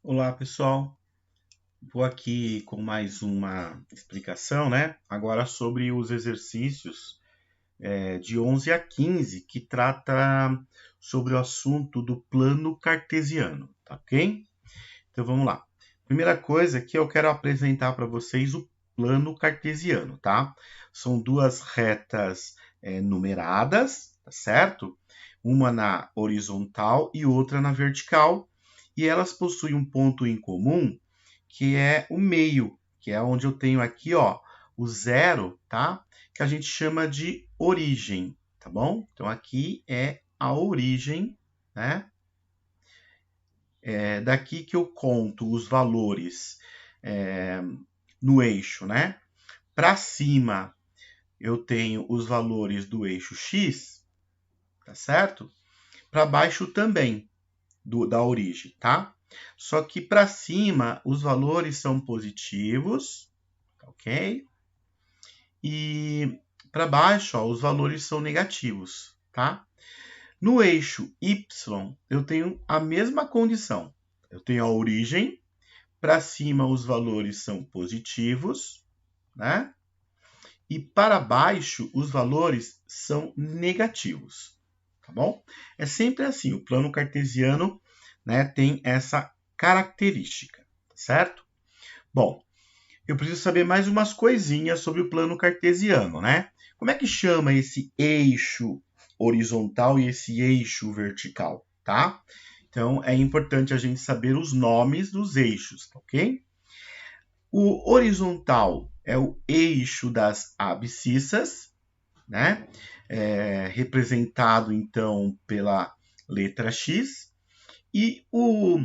Olá, pessoal. Vou aqui com mais uma explicação, né? Agora sobre os exercícios de 11 a 15, que trata sobre o assunto do plano cartesiano, tá ok? Então vamos lá. Primeira coisa que eu quero apresentar para vocês o plano cartesiano, tá? São duas retas numeradas, tá certo? Uma na horizontal e outra na vertical, e elas possuem um ponto em comum, que é o meio, que é onde eu tenho aqui, ó, o zero, tá? Que a gente chama de origem, tá bom? Então aqui é a origem, né? É daqui que eu conto os valores no eixo, né? Para cima eu tenho os valores do eixo x, tá certo? Para baixo também da origem, tá? Só que para cima os valores são positivos, ok? E para baixo, ó, os valores são negativos, tá? No eixo y, eu tenho a mesma condição. Eu tenho a origem, para cima os valores são positivos, né? E para baixo os valores são negativos, tá bom? É sempre assim, o plano cartesiano, né, tem essa característica, certo? Bom, eu preciso saber mais umas coisinhas sobre o plano cartesiano, né? Como é que chama esse eixo horizontal e esse eixo vertical, tá? Então, é importante a gente saber os nomes dos eixos, tá ok? O horizontal é o eixo das abscissas, né? Representado, então, pela letra X. E o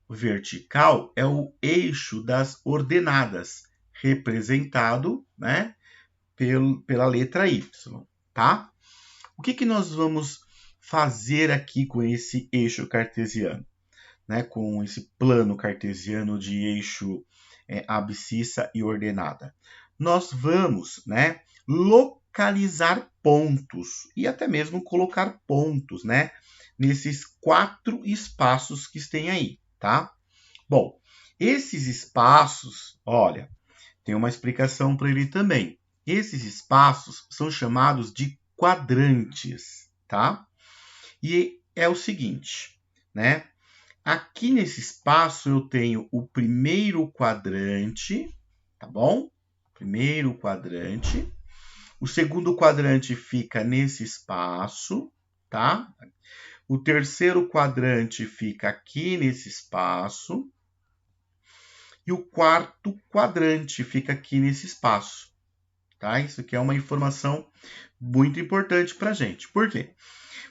vertical é o eixo das ordenadas, representado, né, pela letra Y, tá? O que nós vamos fazer aqui com esse eixo cartesiano, né, com esse plano cartesiano de eixo abscissa e ordenada? Nós vamos, né, localizar pontos e até mesmo colocar pontos, né, nesses 4 espaços que tem aí, tá? Bom, esses espaços, olha, tem uma explicação para ele também. Esses espaços são chamados de quadrantes, tá? E é o seguinte, né? Aqui nesse espaço eu tenho o primeiro quadrante, tá bom? Primeiro quadrante. O segundo quadrante fica nesse espaço, tá? O terceiro quadrante fica aqui nesse espaço. E o quarto quadrante fica aqui nesse espaço, tá? Isso aqui é uma informação muito importante para a gente. Por quê?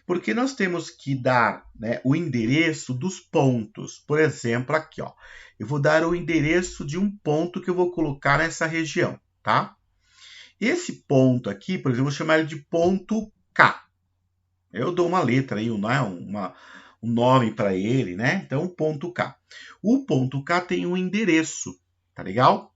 Porque nós temos que dar, né, o endereço dos pontos. Por exemplo, aqui, ó, eu vou dar o endereço de um ponto que eu vou colocar nessa região, tá? Esse ponto aqui, por exemplo, eu vou chamar ele de ponto K. Eu dou uma letra aí, um nome para ele, né? Então, ponto K. O ponto K tem um endereço, tá legal?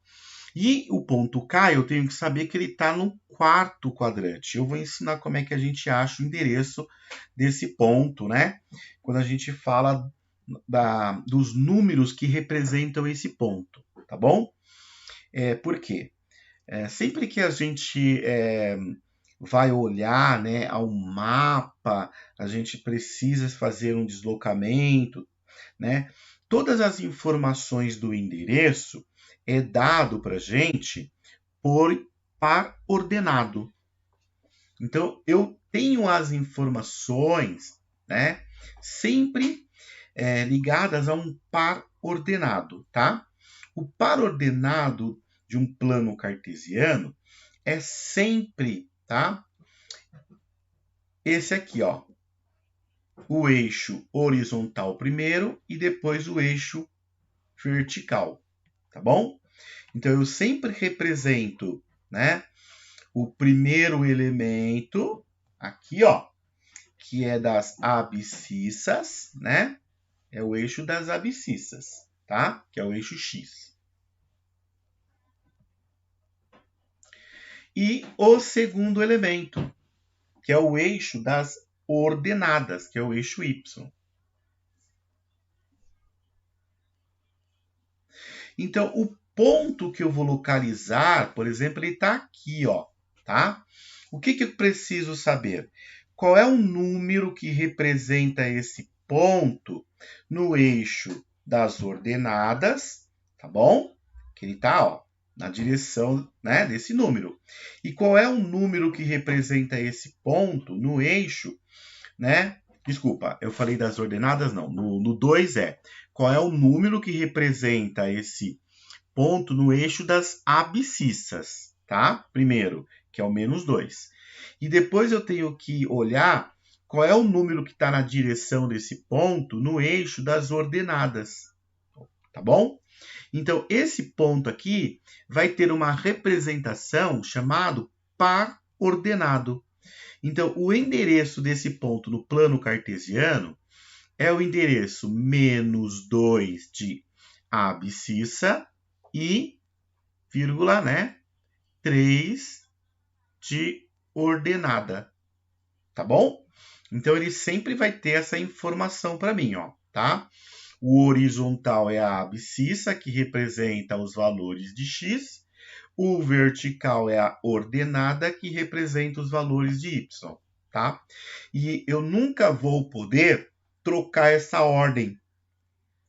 E o ponto K, eu tenho que saber que ele está no quarto quadrante. Eu vou ensinar como é que a gente acha o endereço desse ponto, né? Quando a gente fala dos números que representam esse ponto, tá bom? Por quê? Sempre que a gente vai olhar, né, ao mapa, a gente precisa fazer um deslocamento, né? Todas as informações do endereço é dado para a gente por par ordenado. Então, eu tenho as informações, né, sempre ligadas a um par ordenado, tá? O par ordenado de um plano cartesiano é sempre, tá? Esse aqui, ó, o eixo horizontal primeiro e depois o eixo vertical, tá bom? Então eu sempre represento, né, o primeiro elemento aqui, ó, que é das abscissas, né? É o eixo das abscissas, tá? Que é o eixo X. E o segundo elemento, que é o eixo das ordenadas, que é o eixo Y. Então, o ponto que eu vou localizar, por exemplo, ele está aqui, ó, tá? O que eu preciso saber? Qual é o número que representa esse ponto no eixo das ordenadas, tá bom? Que ele está, ó, na direção, né, desse número. E qual é o número que representa esse ponto no eixo, né? Desculpa, eu falei das ordenadas, não. No 2 qual é o número que representa esse ponto no eixo das abscissas, tá? Primeiro, que é o -2. E depois eu tenho que olhar qual é o número que está na direção desse ponto no eixo das ordenadas, tá bom? Então, esse ponto aqui vai ter uma representação chamado par ordenado. Então, o endereço desse ponto no plano cartesiano é o endereço -2 de abscissa e, vírgula, né, 3 de ordenada, tá bom? Então, ele sempre vai ter essa informação para mim, ó, tá? O horizontal é a abscissa, que representa os valores de x. O vertical é a ordenada, que representa os valores de y, tá? E eu nunca vou poder trocar essa ordem,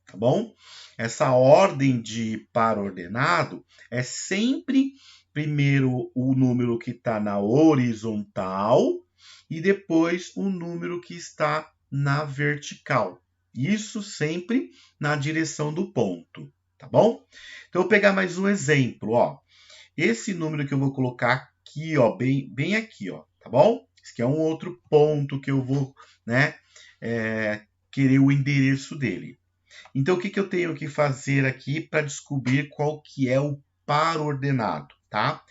tá bom? Essa ordem de par ordenado é sempre primeiro o número que está na horizontal e depois o número que está na vertical. Isso sempre na direção do ponto, tá bom? Então, eu vou pegar mais um exemplo, ó. Esse número que eu vou colocar aqui, ó, bem aqui, ó, tá bom? Esse aqui é um outro ponto que eu vou, né, querer o endereço dele. Então, o que eu tenho que fazer aqui para descobrir qual que é o par ordenado, tá?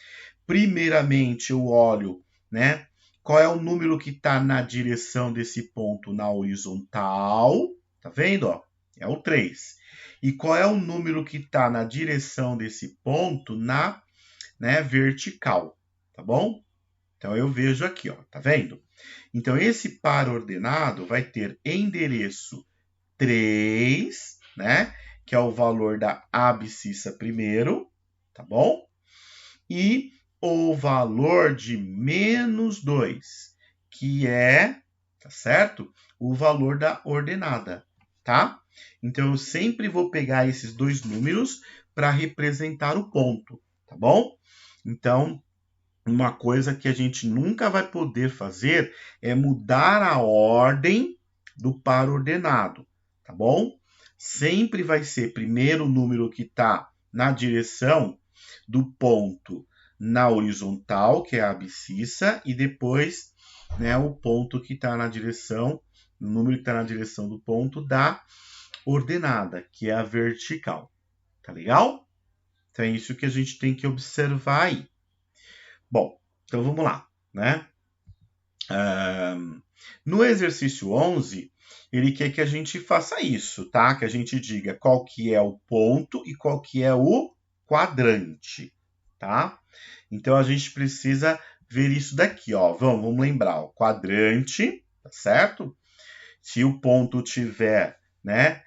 Primeiramente, eu olho, né, qual é o número que está na direção desse ponto na horizontal, tá vendo, ó? É o 3. E qual é o número que está na direção desse ponto na, né, vertical, tá bom? Então, eu vejo aqui, ó, tá vendo? Então, esse par ordenado vai ter endereço 3, né? Que é o valor da abscissa primeiro, tá bom? E o valor de -2, que é, tá certo? O valor da ordenada, tá? Então, eu sempre vou pegar esses dois números para representar o ponto, tá bom? Então, uma coisa que a gente nunca vai poder fazer é mudar a ordem do par ordenado, tá bom? Sempre vai ser primeiro o número que está na direção do ponto na horizontal, que é a abscissa, e depois, né, o ponto que está na direção, o número que está na direção do ponto da ordenada, que é a vertical. Tá legal? Então é isso que a gente tem que observar aí. Bom, então vamos lá, né? No exercício 11, ele quer que a gente faça isso, tá? Que a gente diga qual que é o ponto e qual que é o quadrante, tá? Então, a gente precisa ver isso daqui, ó. Vamos lembrar, ó. Quadrante, tá certo? Se o ponto tiver, né,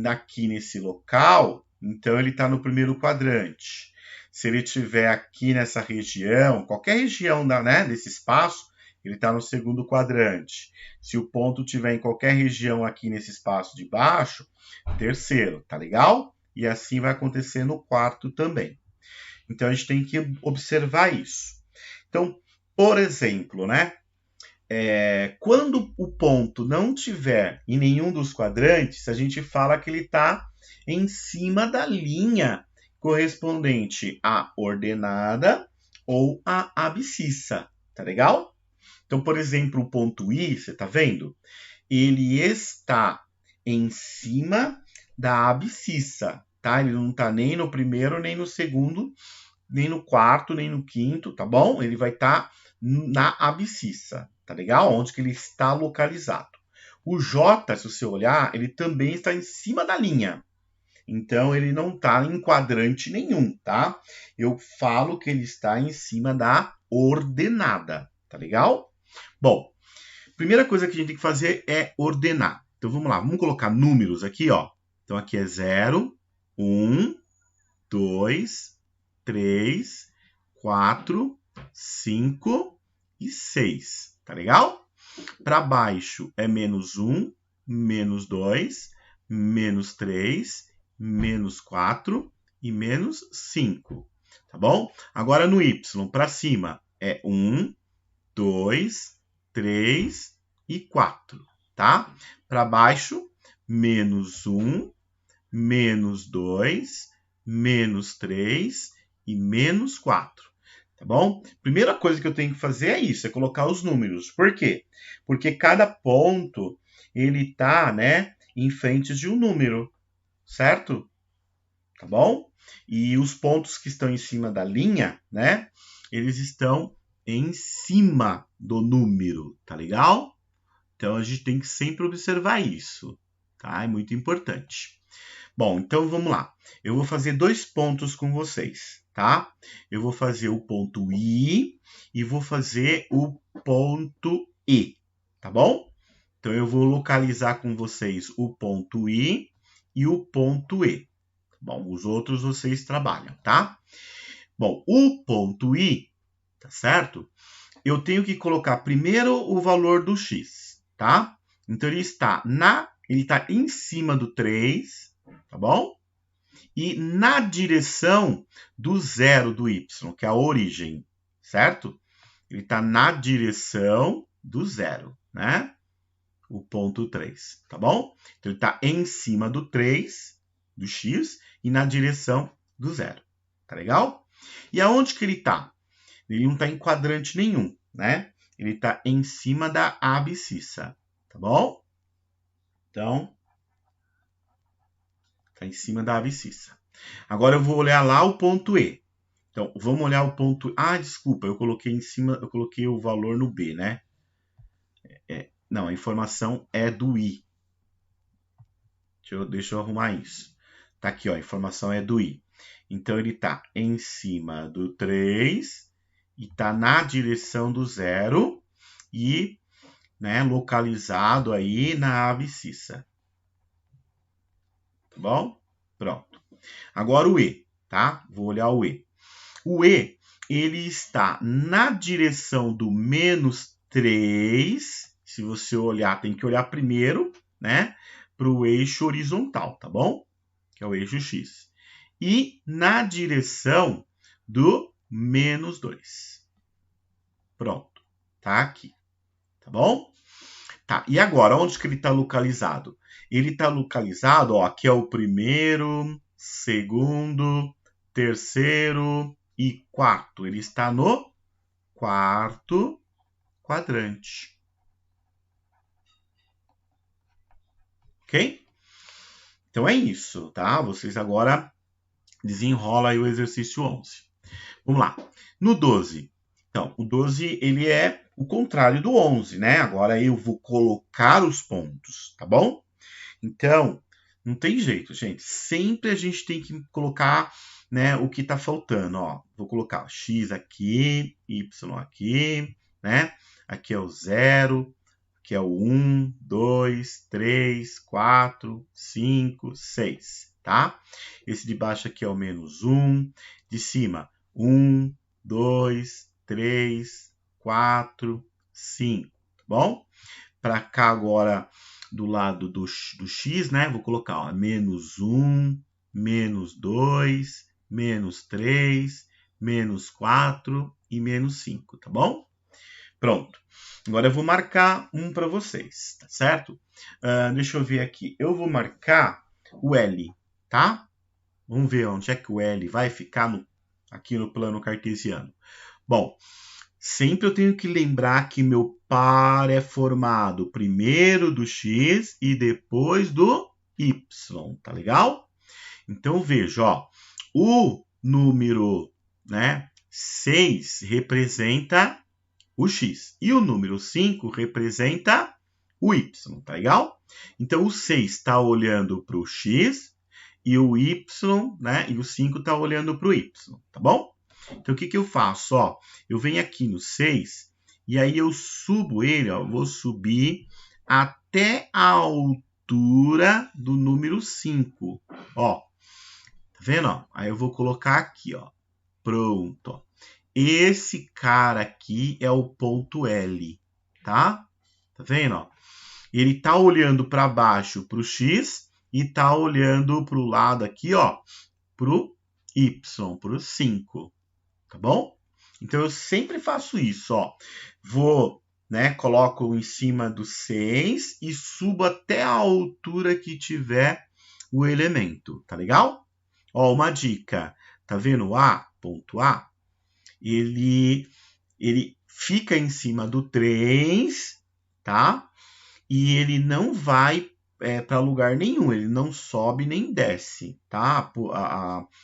aqui nesse local, então ele está no primeiro quadrante. Se ele estiver aqui nessa região, qualquer região né, desse espaço, ele está no segundo quadrante. Se o ponto estiver em qualquer região aqui nesse espaço de baixo, terceiro, tá legal? E assim vai acontecer no quarto também. Então, a gente tem que observar isso. Então, por exemplo, né? Quando o ponto não estiver em nenhum dos quadrantes, a gente fala que ele está em cima da linha correspondente à ordenada ou à abscissa, tá legal? Então, por exemplo, o ponto I, você está vendo? Ele está em cima da abscissa, tá? Ele não está nem no primeiro, nem no segundo, nem no quarto, nem no quinto, tá bom? Ele vai estar na abscissa, tá legal? Onde que ele está localizado. O J, se você olhar, ele também está em cima da linha. Então, ele não está em quadrante nenhum, tá? Eu falo que ele está em cima da ordenada, tá legal? Bom, primeira coisa que a gente tem que fazer é ordenar. Então, vamos lá, vamos colocar números aqui, ó. Então, aqui é 0, 1, 2, 3, 4, 5 e 6. Tá legal? Para baixo é menos 1, menos 2, menos 3, menos 4 e menos 5. Tá bom? Agora no y, para cima, é 1, 2, 3 e 4. Tá? Para baixo, menos 1, menos 2, menos 3 e menos 4. Tá bom? Primeira coisa que eu tenho que fazer é isso, é colocar os números. Por quê? Porque cada ponto, ele tá, né, em frente de um número, certo? Tá bom? E os pontos que estão em cima da linha, né, eles estão em cima do número, tá legal? Então, a gente tem que sempre observar isso, tá? É muito importante. Bom, então vamos lá. Eu vou fazer 2 pontos com vocês, tá? Eu vou fazer o ponto I e vou fazer o ponto E, tá bom? Então, eu vou localizar com vocês o ponto I e o ponto E. Bom, os outros vocês trabalham, tá? Bom, o ponto I, tá certo? Eu tenho que colocar primeiro o valor do x, tá? Então, ele está em cima do 3, tá bom? E na direção do 0 do y, que é a origem, certo? Ele está na direção do 0, né? O ponto 3, tá bom? Então, ele está em cima do 3, do x, e na direção do 0. Tá legal? E aonde que ele está? Ele não está em quadrante nenhum, né? Ele está em cima da abscissa, tá bom? Então, está em cima da abscissa. Agora eu vou olhar lá o ponto E. Então, vamos olhar o ponto... Ah, desculpa, eu coloquei em cima, eu coloquei o valor no B, né? Não, a informação é do I. Deixa eu arrumar isso. Tá aqui, ó, a informação é do I. Então, ele está em cima do 3 e está na direção do 0 e, né, localizado aí na abscissa. Tá bom? Pronto. Agora o E, tá? Vou olhar o E. O E, ele está na direção do menos 3. Se você olhar, tem que olhar primeiro, né, para o eixo horizontal, tá bom? Que é o eixo X. E na direção do menos 2. Pronto. Tá aqui. Tá bom? Tá. E agora, onde que ele está localizado? Ele está localizado, ó, aqui é o primeiro, segundo, terceiro e quarto. Ele está no quarto quadrante. Ok? Então é isso, tá? Vocês agora desenrolam aí o exercício 11. Vamos lá. No 12. Então, o 12, ele é o contrário do 11, né? Agora eu vou colocar os pontos, tá bom? Então, não tem jeito, gente. Sempre a gente tem que colocar, né, o que está faltando, ó. Vou colocar x aqui, y aqui, né? Aqui é o 0, aqui é o 1, 2, 3, 4, 5, 6, tá? Esse de baixo aqui é o menos 1, de cima 1, 2, 3, 4, 5, tá bom? Para cá agora, do lado do x, né? Vou colocar, ó, menos 1, menos 2, menos 3, menos 4 e menos 5, tá bom? Pronto. Agora eu vou marcar um para vocês, tá certo? Deixa eu ver aqui. Eu vou marcar o L, tá? Vamos ver onde é que o L vai ficar aqui no plano cartesiano. Bom, sempre eu tenho que lembrar que meu par é formado primeiro do x e depois do y, tá legal? Então, veja, ó, o número, né, 6 representa o x e o número 5 representa o y, tá legal? Então, o 6 está olhando para o x e o y, né, e o 5 está olhando para o y, tá bom? Então, o que eu faço? Ó, eu venho aqui no 6 e aí eu subo ele, ó, vou subir até a altura do número 5, ó, tá vendo? Ó? Aí eu vou colocar aqui, ó. Pronto. Ó. Esse cara aqui é o ponto L, tá? Tá vendo? Ó? Ele tá olhando para baixo para o X e tá olhando para o lado aqui, ó, para o Y, para o 5, tá bom? Então eu sempre faço isso, ó. Vou, né, coloco em cima do 6 e subo até a altura que tiver o elemento, tá legal? Ó, uma dica, tá vendo o A, ponto A? Ele fica em cima do 3, tá? E ele não vai para lugar nenhum, ele não sobe nem desce, tá?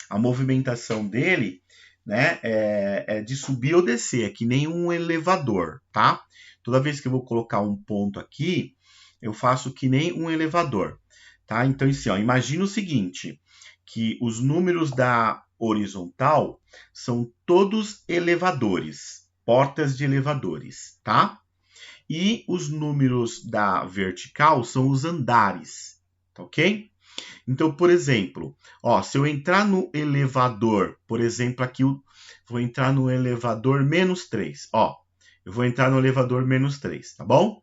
A movimentação dele, né, é de subir ou descer, é que nem um elevador, tá? Toda vez que eu vou colocar um ponto aqui, eu faço que nem um elevador, tá? Então, assim, ó, imagina o seguinte, que os números da horizontal são todos elevadores, portas de elevadores, tá? E os números da vertical são os andares, tá ok? Então, por exemplo, ó, se eu entrar no elevador, por exemplo, aqui eu vou entrar no elevador -3, ó. Eu vou entrar no elevador -3, tá bom?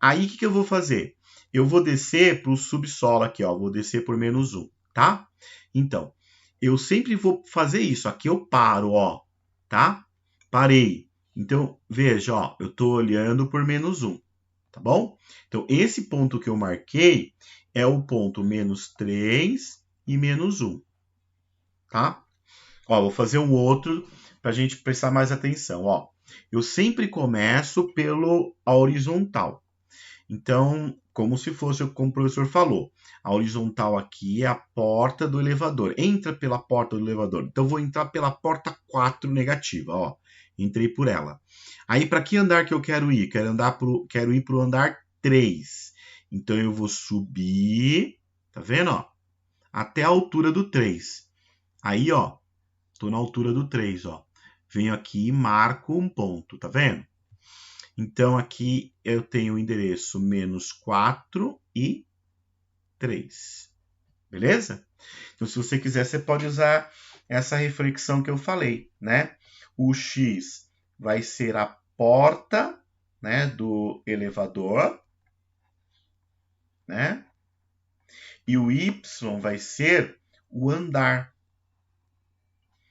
Aí, o que eu vou fazer? Eu vou descer para o subsolo aqui, ó. Vou descer por -1, tá? Então, eu sempre vou fazer isso. Aqui eu paro, ó, tá? Parei. Então, veja, ó, eu estou olhando por -1, tá bom? Então, esse ponto que eu marquei é o ponto -3 e -1, tá? Ó, vou fazer um outro para a gente prestar mais atenção, ó. Eu sempre começo pelo horizontal. Então, como se fosse, como o professor falou, a horizontal aqui é a porta do elevador. Entra pela porta do elevador. Então, vou entrar pela porta 4 negativa, ó. Entrei por ela. Aí, para que andar que eu quero ir? Quero ir para o andar 3. Então, eu vou subir, tá vendo, ó? Até a altura do 3. Aí, ó, tô na altura do 3, ó. Venho aqui e marco um ponto, tá vendo? Então, aqui eu tenho o endereço -4 e 3. Beleza? Então, se você quiser, você pode usar essa reflexão que eu falei, né? O X vai ser a porta, né, do elevador, né? E o Y vai ser o andar.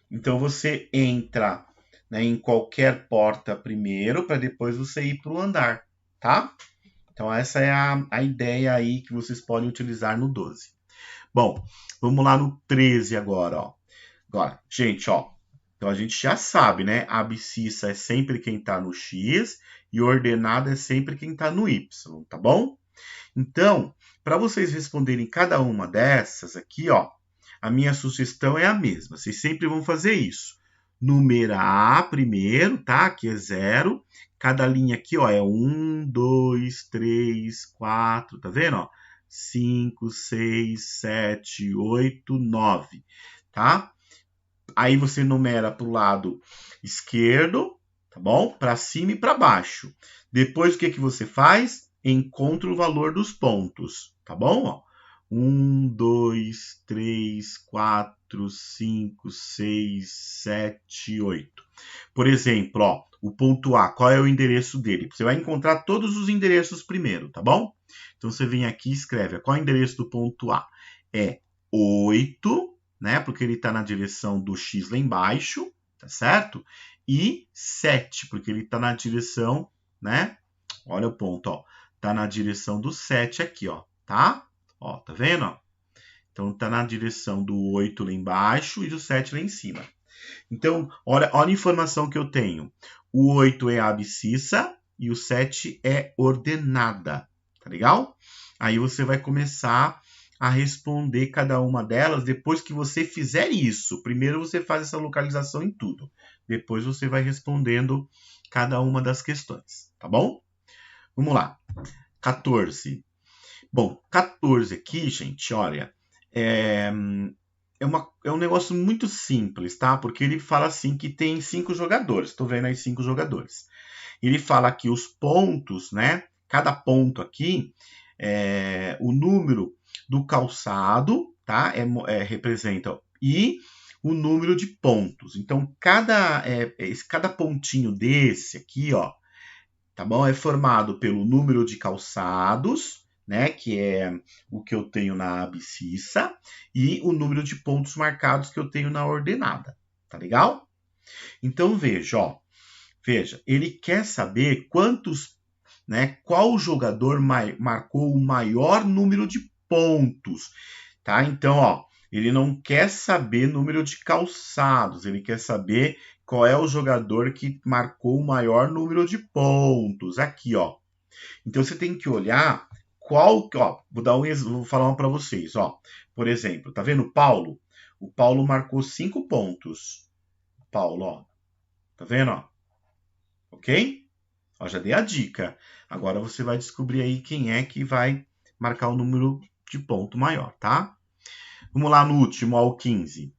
Então, você entra, né, em qualquer porta primeiro, para depois você ir para o andar, tá? Então, essa é a ideia aí que vocês podem utilizar no 12. Bom, vamos lá no 13 agora, ó. Agora, gente, ó. Então, a gente já sabe, né? A abscissa é sempre quem está no X e ordenada é sempre quem está no Y, tá bom? Então, para vocês responderem cada uma dessas aqui, ó, a minha sugestão é a mesma. Vocês sempre vão fazer isso. Numerar primeiro, tá? Aqui é 0. Cada linha aqui, ó, é 1, 2, 3, 4, tá vendo? Ó? 5, 6, 7, 8, 9, tá? Aí você numera para o lado esquerdo, tá bom? Para cima e para baixo. Depois, o que você faz? Encontra o valor dos pontos, tá bom? Ó. 1, 2, 3, 4, 5, 6, 7, 8. Por exemplo, ó, o ponto A, qual é o endereço dele? Você vai encontrar todos os endereços primeiro, tá bom? Então, você vem aqui e escreve, qual é o endereço do ponto A? É 8, né? Porque ele está na direção do X lá embaixo, tá certo? E 7, porque ele está na direção, né? Olha o ponto, ó. Tá na direção do 7 aqui, ó, tá? Ó, tá vendo? Ó? Então, tá na direção do 8 lá embaixo e do 7 lá em cima. Então, olha a informação que eu tenho. O 8 é a abscissa e o 7 é ordenada, tá legal? Aí você vai começar a responder cada uma delas depois que você fizer isso. Primeiro você faz essa localização em tudo. Depois você vai respondendo cada uma das questões, tá bom? Vamos lá. 14. Bom, 14 aqui, gente, olha, é um negócio muito simples, tá? Porque ele fala assim que tem 5 jogadores. Estou vendo aí 5 jogadores. Ele fala que os pontos, né? Cada ponto aqui, o número do calçado, tá? Representa e o número de pontos. Então, cada pontinho desse aqui, ó, tá bom? É formado pelo número de calçados, né, que é o que eu tenho na abscissa, e o número de pontos marcados que eu tenho na ordenada. Tá legal? Então, veja, ó. Veja, ele quer saber qual jogador marcou o maior número de pontos, tá? Então, ó, ele não quer saber número de calçados, ele quer saber qual é o jogador que marcou o maior número de pontos. Aqui, ó. Então você tem que olhar ó, vou falar uma para vocês, ó. Por exemplo, tá vendo o Paulo? O Paulo marcou 5 pontos. Paulo, ó. Tá vendo, ó? Ok? Ó, já dei a dica. Agora você vai descobrir aí quem é que vai marcar o número de ponto maior, tá? Vamos lá no último, ó, o 15.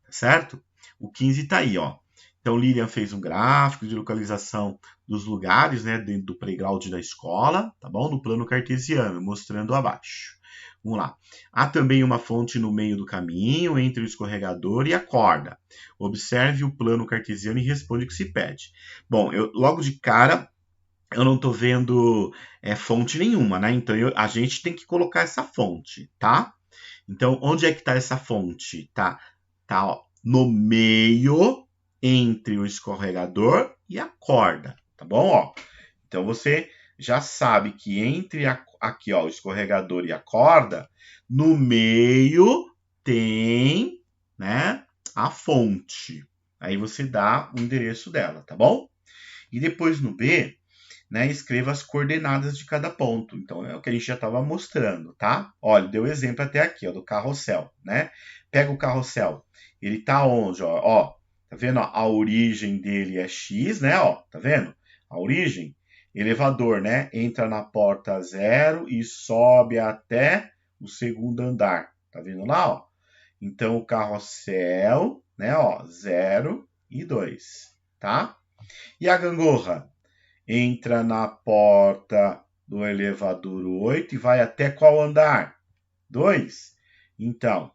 Tá certo? O 15 tá aí, ó. Então, Lilian fez um gráfico de localização dos lugares, né, dentro do playground da escola, tá bom? No plano cartesiano, mostrando abaixo. Vamos lá. Há também uma fonte no meio do caminho, entre o escorregador e a corda. Observe o plano cartesiano e responde o que se pede. Bom, logo de cara, eu não estou vendo fonte nenhuma, né? Então, a gente tem que colocar essa fonte, tá? Então, onde é que está essa fonte? Tá ó, no meio, entre o escorregador e a corda, tá bom? Ó, então, você já sabe que entre aqui, ó, o escorregador e a corda, no meio tem, né, a fonte. Aí você dá o endereço dela, tá bom? E depois no B, né, escreva as coordenadas de cada ponto. Então, é o que a gente já estava mostrando, tá? Olha, deu exemplo até aqui, ó, do carrossel, né? Pega o carrossel. Ele tá onde, ó? Tá vendo? Ó, a origem dele é X, né? Ó, tá vendo? A origem. Elevador, né? Entra na porta 0 e sobe até o segundo andar. Tá vendo lá, ó? Então, o carrossel, né, ó, 0 e 2, tá? E a gangorra? Entra na porta do elevador 8 e vai até qual andar? 2. Então,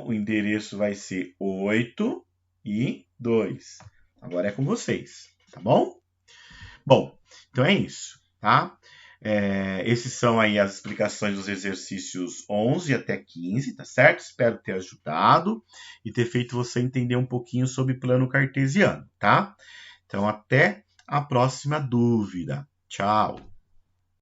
o endereço vai ser 8 e 2. Agora é com vocês, tá bom? Bom, então é isso, tá? Esses são aí as explicações dos exercícios 11 até 15, tá certo? Espero ter ajudado e ter feito você entender um pouquinho sobre plano cartesiano, tá? Então, até a próxima dúvida. Tchau!